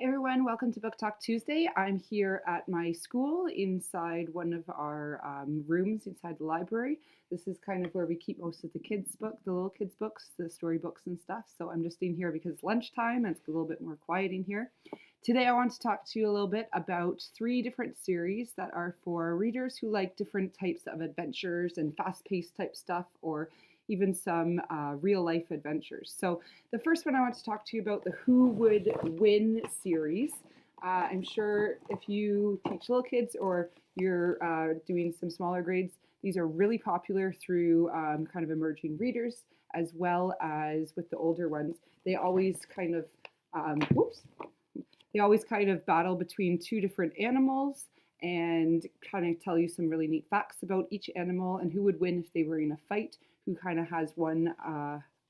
Hey everyone, welcome to Book Talk Tuesday. I'm here at my school inside one of our rooms inside the library. This is kind of where we keep most of the little kids' books, the storybooks and stuff. So I'm just in here because it's lunchtime and it's a little bit more quiet in here. Today I want to talk to you a little bit about 3 different series that are for readers who like different types of adventures and fast-paced type stuff, or even some real-life adventures. So the first one I want to talk to you about, the Who Would Win series. I'm sure if you teach little kids or you're doing some smaller grades, these are really popular through kind of emerging readers, as well as with the older ones. They always kind of, they always kind of battle between 2 different animals and kind of tell you some really neat facts about each animal and who would win if they were in a fight, who kind of has one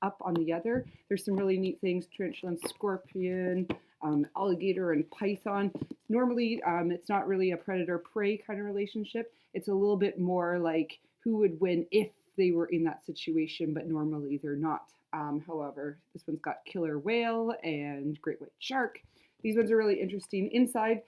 up on the other. There's some really neat things: tarantula and scorpion, alligator and python. Normally, it's not really a predator-prey kind of relationship. It's a little bit more like who would win if they were in that situation, but normally they're not. However, this one's got killer whale and great white shark. These ones are really interesting. Inside,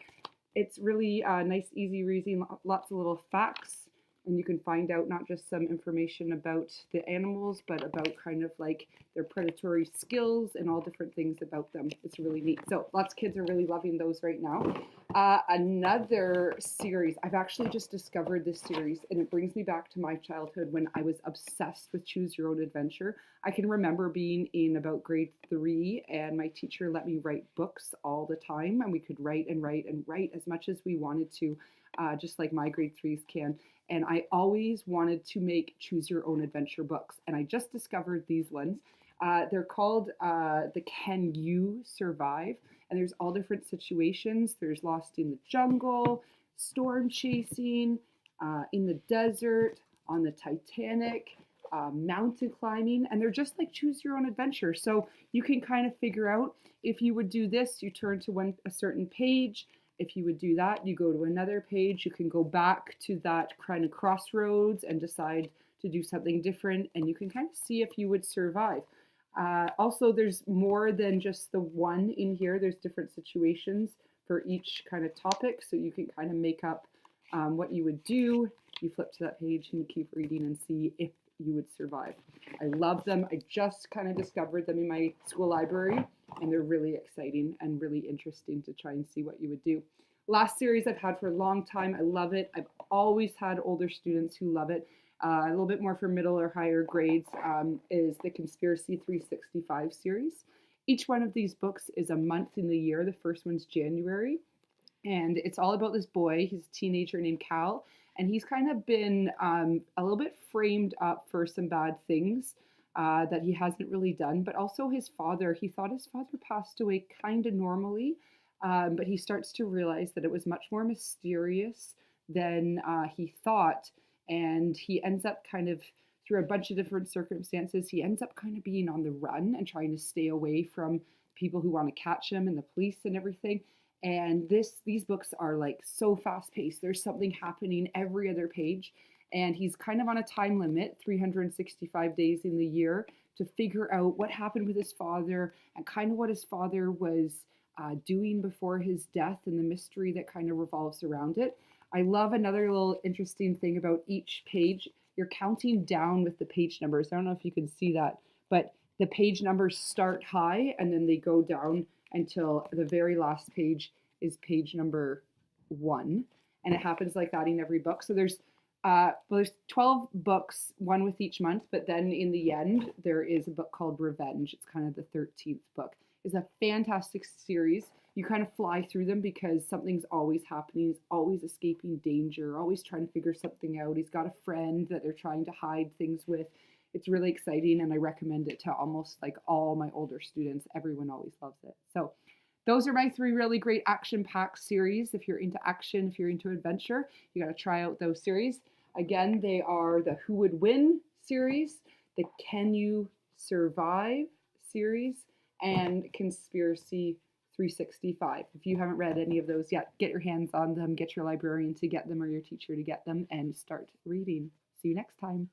it's really nice, easy reading, lots of little facts, and you can find out not just some information about the animals, but about kind of like their predatory skills and all different things about them. It's really neat. So lots of kids are really loving those right now. Another series, I've actually just discovered this series, and it brings me back to my childhood when I was obsessed with Choose Your Own Adventure. I can remember being in about grade 3, and my teacher let me write books all the time, and we could write and write and write as much as we wanted to, just like my grade 3s can. And I always wanted to make Choose Your Own Adventure books, and I just discovered these ones. They're called the Can You Survive? And there's all different situations. There's lost in the jungle, storm chasing, in the desert, on the Titanic, mountain climbing, and they're just like choose your own adventure. So you can kind of figure out if you would do this, you turn to a certain page. If you would do that, you go to another page. You can go back to that kind of crossroads and decide to do something different, and you can kind of see if you would survive. Also, there's more than just the one in here. There's different situations for each kind of topic, so you can kind of make up what you would do. You flip to that page and you keep reading and see if you would survive. I love them. I just kind of discovered them in my school library, and they're really exciting and really interesting to try and see what you would do. Last series I've had for a long time. I love it. I've always had older students who love it. A little bit more for middle or higher grades is the Conspiracy 365 series. Each one of these books is a month in the year. The first one's January, and it's all about this boy. He's a teenager named Cal, and he's kind of been a little bit framed up for some bad things that he hasn't really done, but also his father. He thought his father passed away kind of normally, but he starts to realize that it was much more mysterious than he thought, and he ends up kind of, through a bunch of different circumstances, he ends up kind of being on the run and trying to stay away from people who want to catch him and the police and everything. And these books are like so fast paced. There's something happening every other page, and he's kind of on a time limit, 365 days in the year, to figure out what happened with his father and kind of what his father was doing before his death and the mystery that kind of revolves around it. I love another little interesting thing about each page. You're counting down with the page numbers. I don't know if you can see that, but the page numbers start high and then they go down until the very last page is page number 1. And it happens like that in every book. So there's 12 books, one with each month, but then in the end, there is a book called Revenge. It's kind of the 13th book. It's a fantastic series. You kind of fly through them because something's always happening. He's always escaping danger, always trying to figure something out. He's got a friend that they're trying to hide things with. It's really exciting, and I recommend it to almost like all my older students. Everyone always loves it. So those are my 3 really great action-packed series. If you're into action, if you're into adventure, you got to try out those series. Again, they are the Who Would Win series, the Can You Survive series, and Conspiracy 365. If you haven't read any of those yet, get your hands on them, get your librarian to get them or your teacher to get them, and start reading. See you next time.